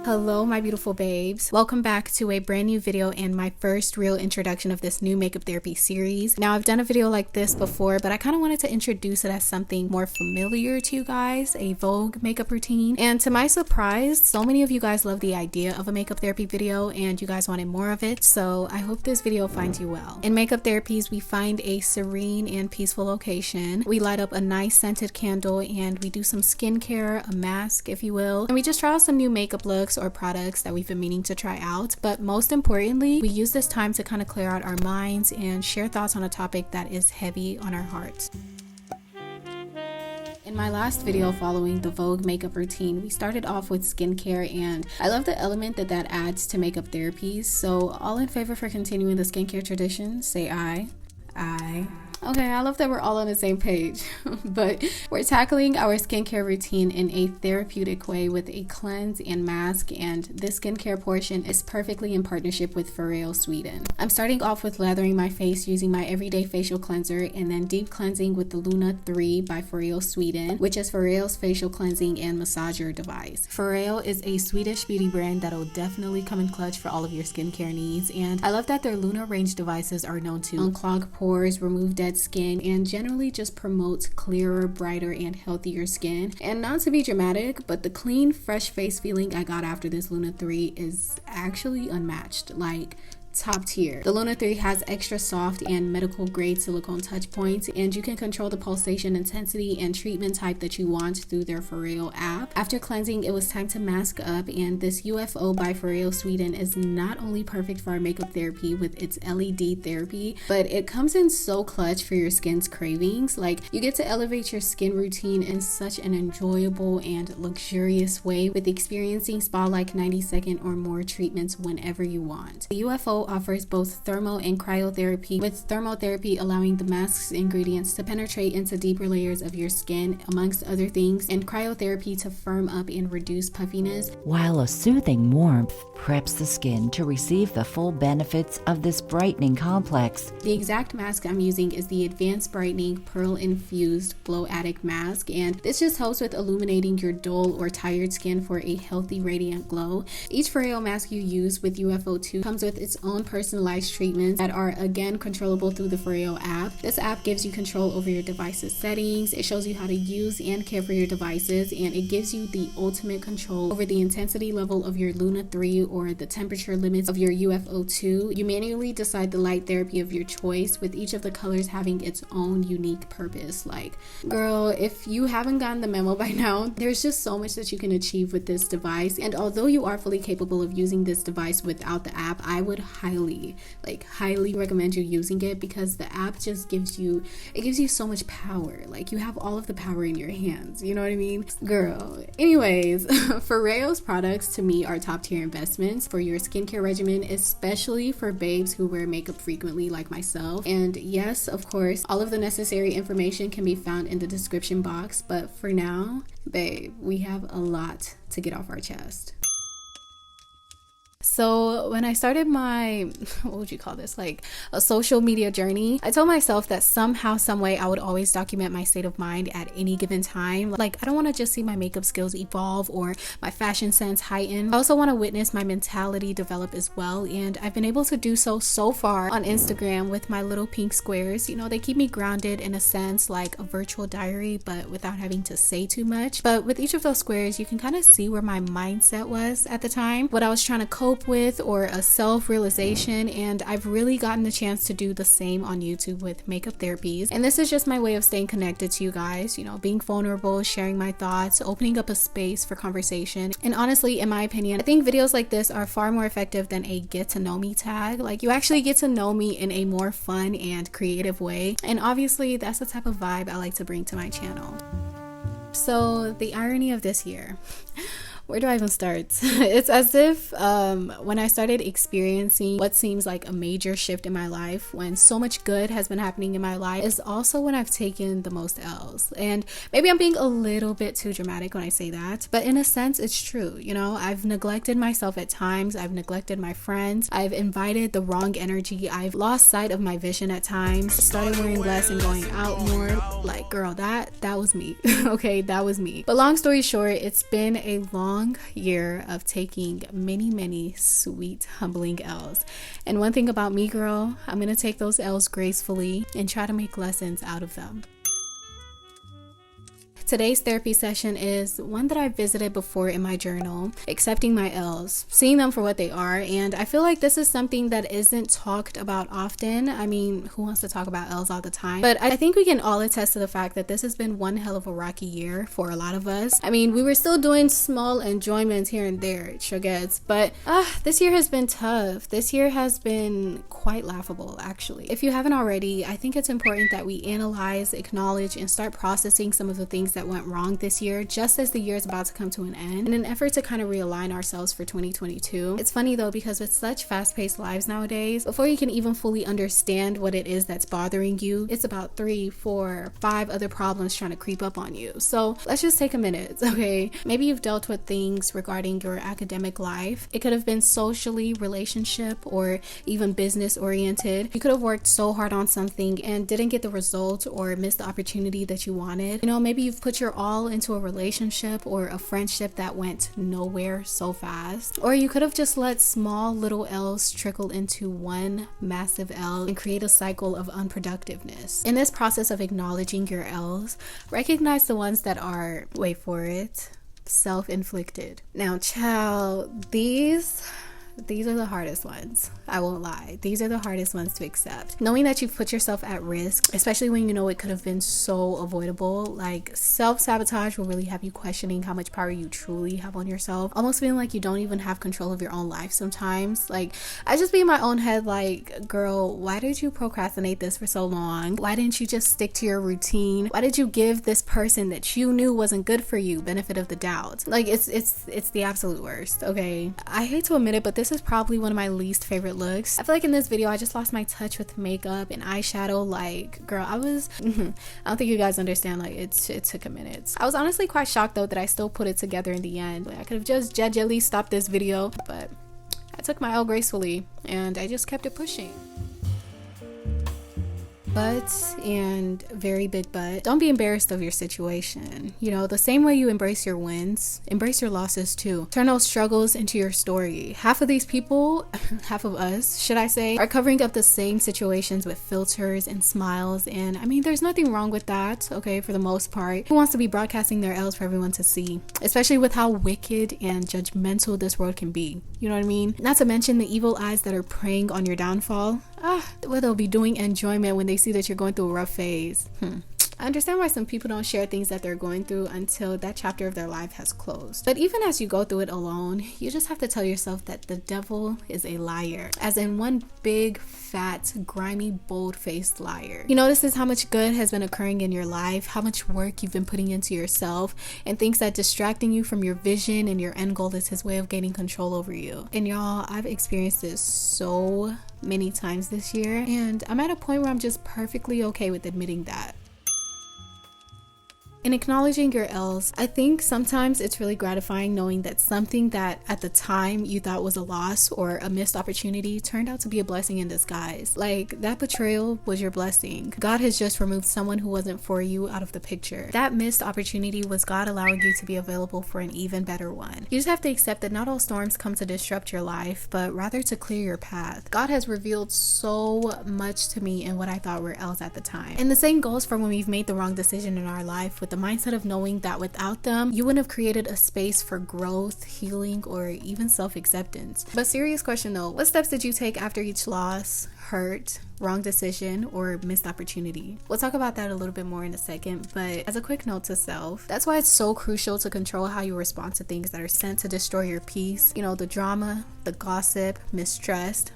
Hello my beautiful babes, welcome back to a brand new video and my first real introduction of this new makeup therapy series. Now I've done a video like this before, but I kind of wanted to introduce it as something more familiar to you guys, a Vogue makeup routine. And to my surprise, so many of you guys love the idea of a makeup therapy video and you guys wanted more of it, so I hope this video finds you well. In makeup therapies, we find a serene and peaceful location, we light up a nice scented candle, and we do some skincare, a mask if you will, and we just try out some new makeup looks or products that we've been meaning to try out. But most importantly, we use this time to kind of clear out our minds and share thoughts on a topic that is heavy on our hearts. In my last video following the Vogue makeup routine, we started off with skincare, and I love the element that adds to makeup therapies. So all in favor for continuing the skincare tradition, say aye. Aye. Okay, I love that we're all on the same page, but we're tackling our skincare routine in a therapeutic way with a cleanse and mask, and this skincare portion is perfectly in partnership with Foreo Sweden. I'm starting off with lathering my face using my everyday facial cleanser and then deep cleansing with the Luna 3 by Foreo Sweden, which is Foreo's facial cleansing and massager device. Foreo is a Swedish beauty brand that'll definitely come in clutch for all of your skincare needs, and I love that their Luna range devices are known to unclog pores, remove dead skin, and generally just promotes clearer, brighter, and healthier skin. And not to be dramatic, but the clean, fresh face feeling I got after this Luna 3 is actually unmatched. Like, top tier. The Luna 3 has extra soft and medical grade silicone touch points, and you can control the pulsation intensity and treatment type that you want through their Foreo app. After cleansing, it was time to mask up, and this UFO by Foreo Sweden is not only perfect for our makeup therapy with its LED therapy, but it comes in so clutch for your skin's cravings. Like, you get to elevate your skin routine in such an enjoyable and luxurious way with experiencing spa-like 90-second or more treatments whenever you want. The UFO offers both thermo and cryotherapy, with thermotherapy allowing the mask's ingredients to penetrate into deeper layers of your skin, amongst other things, and cryotherapy to firm up and reduce puffiness, while a soothing warmth preps the skin to receive the full benefits of this brightening complex. The exact mask I'm using is the Advanced Brightening Pearl Infused Glow Addict Mask, and this just helps with illuminating your dull or tired skin for a healthy, radiant glow. Each Foreo mask you use with UFO 2 comes with its own personalized treatments that are again controllable through the Foreo app. This app gives you control over your device's settings, it shows you how to use and care for your devices, and it gives you the ultimate control over the intensity level of your Luna 3 or the temperature limits of your UFO 2. You manually decide the light therapy of your choice, with each of the colors having its own unique purpose. Like, girl, if you haven't gotten the memo by now, there's just so much that you can achieve with this device, and although you are fully capable of using this device without the app, I would highly recommend you using it, because the app just gives you so much power. Like, you have all of the power in your hands, you know what I mean, girl? Anyways, Foreo's products to me are top tier investments for your skincare regimen, especially for babes who wear makeup frequently like myself. And yes, of course, all of the necessary information can be found in the description box, but for now, babe, we have a lot to get off our chest. So when I started my, what would you call this, like a social media journey, I told myself that somehow, some way, I would always document my state of mind at any given time. Like, I don't want to just see my makeup skills evolve or my fashion sense heighten. I also want to witness my mentality develop as well, and I've been able to do so far on Instagram with my little pink squares. You know, they keep me grounded in a sense, like a virtual diary, but without having to say too much. But with each of those squares, you can kind of see where my mindset was at the time, what I was trying to cope with, or a self-realization, and I've really gotten the chance to do the same on YouTube with makeup therapies. And this is just my way of staying connected to you guys, you know, being vulnerable, sharing my thoughts, opening up a space for conversation. And honestly, in my opinion, I think videos like this are far more effective than a get to know me tag. Like, you actually get to know me in a more fun and creative way, and obviously that's the type of vibe I like to bring to my channel. So the irony of this year, where do I even start? It's as if when I started experiencing what seems like a major shift in my life, when so much good has been happening in my life, is also when I've taken the most L's. And maybe I'm being a little bit too dramatic when I say that, but in a sense it's true. You know, I've neglected myself at times, I've neglected my friends, I've invited the wrong energy, I've lost sight of my vision at times, started wearing less and going out more. Like, girl, that was me. Okay, that was me. But long story short, it's been a long long year of taking many sweet, humbling L's. And one thing about me, girl, I'm gonna take those L's gracefully and try to make lessons out of them. Today's therapy session is one that I visited before in my journal, accepting my L's, seeing them for what they are, and I feel like this is something that isn't talked about often. I mean, who wants to talk about L's all the time? But I think we can all attest to the fact that this has been one hell of a rocky year for a lot of us. I mean, we were still doing small enjoyments here and there, it sure gets, but this year has been tough. This year has been quite laughable, actually. If you haven't already, I think it's important that we analyze, acknowledge, and start processing some of the things that went wrong this year, just as the year is about to come to an end, in an effort to kind of realign ourselves for 2022. It's funny though, because with such fast-paced lives nowadays, before you can even fully understand what it is that's bothering you, it's about 3, 4, 5 other problems trying to creep up on you. So let's just take a minute, okay? Maybe you've dealt with things regarding your academic life. It could have been socially, relationship, or even business oriented. You could have worked so hard on something and didn't get the result or missed the opportunity that you wanted. You know, maybe you've put your all into a relationship or a friendship that went nowhere so fast. Or you could have just let small little L's trickle into one massive L and create a cycle of unproductiveness. In this process of acknowledging your L's, recognize the ones that are, wait for it, self-inflicted. Now, child, these are the hardest ones. I won't lie. These are the hardest ones to accept. Knowing that you've put yourself at risk, especially when you know it could have been so avoidable, like self-sabotage will really have you questioning how much power you truly have on yourself. Almost feeling like you don't even have control of your own life sometimes. Like, I just be in my own head like, girl, why did you procrastinate this for so long? Why didn't you just stick to your routine? Why did you give this person that you knew wasn't good for you benefit of the doubt? Like, it's the absolute worst, okay? I hate to admit it, but this is probably one of my least favorite looks. I feel like in this video I just lost my touch with makeup and eyeshadow. Like, girl, I don't think you guys understand. Like, it took a minute. I was honestly quite shocked though that I still put it together in the end. Like, I could have just gingerly stopped this video, but I took my L gracefully and I just kept it pushing. But, and very big but, don't be embarrassed of your situation. You know, the same way you embrace your wins, embrace your losses too. Turn those struggles into your story. Half of these people, half of us, should I say, are covering up the same situations with filters and smiles. And I mean, there's nothing wrong with that, okay, for the most part. Who wants to be broadcasting their L's for everyone to see? Especially with how wicked and judgmental this world can be. You know what I mean? Not to mention the evil eyes that are preying on your downfall. What they'll be doing enjoyment when they see that you're going through a rough phase. I understand why some people don't share things that they're going through until that chapter of their life has closed. But even as you go through it alone, you just have to tell yourself that the devil is a liar. As in one big, fat, grimy, bold-faced liar. He notices how much good has been occurring in your life, how much work you've been putting into yourself, and thinks that distracting you from your vision and your end goal is his way of gaining control over you. And y'all, I've experienced this so many times this year, and I'm at a point where I'm just perfectly okay with admitting that. In acknowledging your L's, I think sometimes it's really gratifying knowing that something that at the time you thought was a loss or a missed opportunity turned out to be a blessing in disguise. Like, that betrayal was your blessing. God has just removed someone who wasn't for you out of the picture. That missed opportunity was God allowing you to be available for an even better one. You just have to accept that not all storms come to disrupt your life, but rather to clear your path. God has revealed so much to me in what I thought were L's at the time. And the same goes for when we've made the wrong decision in our life, with the mindset of knowing that without them, you wouldn't have created a space for growth, healing, or even self-acceptance. But serious question though, what steps did you take after each loss, hurt, wrong decision, or missed opportunity? We'll talk about that a little bit more in a second, but as a quick note to self, that's why it's so crucial to control how you respond to things that are sent to destroy your peace. You know, the drama, the gossip, mistrust.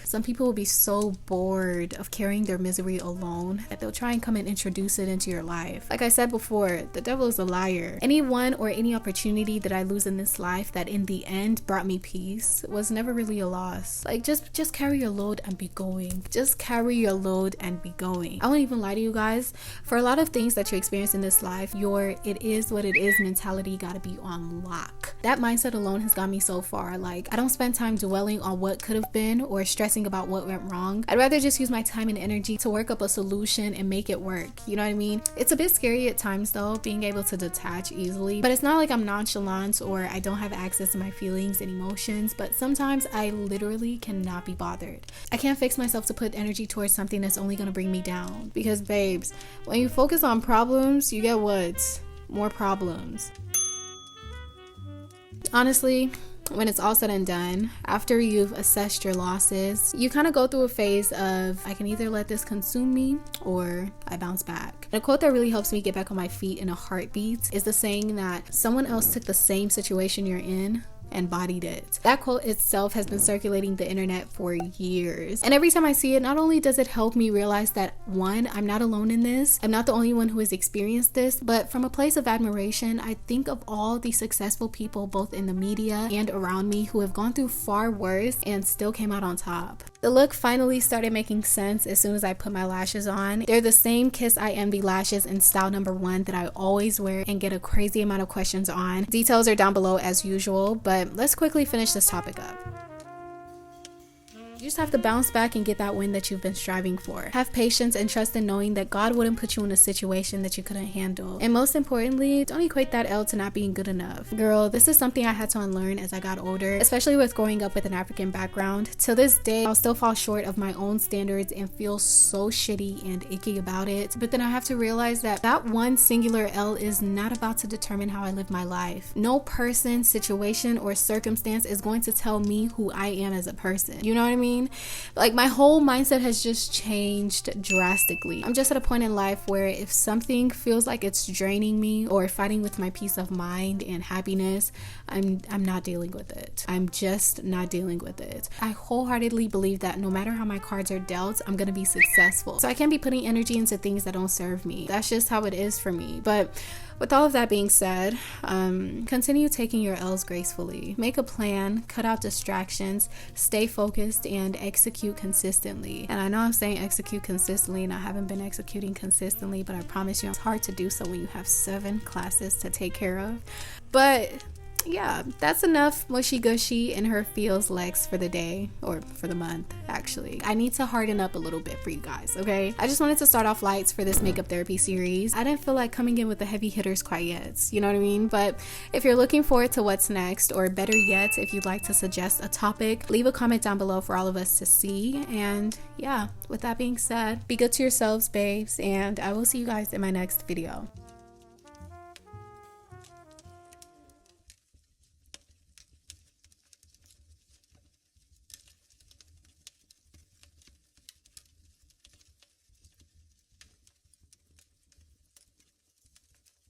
Some people will be so bored of carrying their misery alone that they'll try and come and introduce it into your life. Like I said before, the devil is a liar. Anyone or any opportunity that I lose in this life that in the end brought me peace was never really a loss. Like, just carry your load and be going. Just carry your load and be going. I won't even lie to you guys. For a lot of things that you experience in this life, your it is what it is mentality gotta be on lock. That mindset alone has got me so far. Like, I don't spend time dwelling on what could have been frustration or stressing about what went wrong. I'd rather just use my time and energy to work up a solution and make it work. You know what I mean? It's a bit scary at times though, being able to detach easily, but it's not like I'm nonchalant or I don't have access to my feelings and emotions, but sometimes I literally cannot be bothered. I can't fix myself to put energy towards something that's only gonna bring me down, because babes, when you focus on problems, you get what? More problems. Honestly, when it's all said and done, after you've assessed your losses, you kind of go through a phase of, I can either let this consume me or I bounce back. And a quote that really helps me get back on my feet in a heartbeat is the saying that someone else took the same situation you're in and bodied it. That quote itself has been circulating the internet for years. And every time I see it, not only does it help me realize that, one, I'm not alone in this, I'm not the only one who has experienced this, but from a place of admiration, I think of all the successful people both in the media and around me who have gone through far worse and still came out on top. The look finally started making sense as soon as I put my lashes on. They're the same Kiss I Envy lashes in style number 1 that I always wear and get a crazy amount of questions on. Details are down below as usual, but let's quickly finish this topic up. You just have to bounce back and get that win that you've been striving for. Have patience and trust in knowing that God wouldn't put you in a situation that you couldn't handle. And most importantly, don't equate that L to not being good enough. Girl, this is something I had to unlearn as I got older, especially with growing up with an African background. To this day, I'll still fall short of my own standards and feel so shitty and icky about it. But then I have to realize that that one singular L is not about to determine how I live my life. No person, situation, or circumstance is going to tell me who I am as a person. You know what I mean? Like, my whole mindset has just changed drastically. I'm just at a point in life where if something feels like it's draining me or fighting with my peace of mind and happiness, I'm not dealing with it. I'm just not dealing with it. I wholeheartedly believe that no matter how my cards are dealt, I'm gonna be successful. So I can't be putting energy into things that don't serve me. That's just how it is for me. But with all of that being said, continue taking your L's gracefully. Make a plan, cut out distractions, stay focused, and execute consistently. And I know I'm saying execute consistently, and I haven't been executing consistently, but I promise you it's hard to do so when you have 7 classes to take care of. But yeah, that's enough mushy gushy in her feels Lex for the day, or for the month actually. I need to harden up a little bit for you guys, okay? I just wanted to start off lights for this makeup therapy series. I didn't feel like coming in with the heavy hitters quite yet, you know what I mean? But if you're looking forward to what's next, or better yet, if you'd like to suggest a topic, leave a comment down below for all of us to see. And yeah, with that being said, be good to yourselves, babes, and I will see you guys in my next video.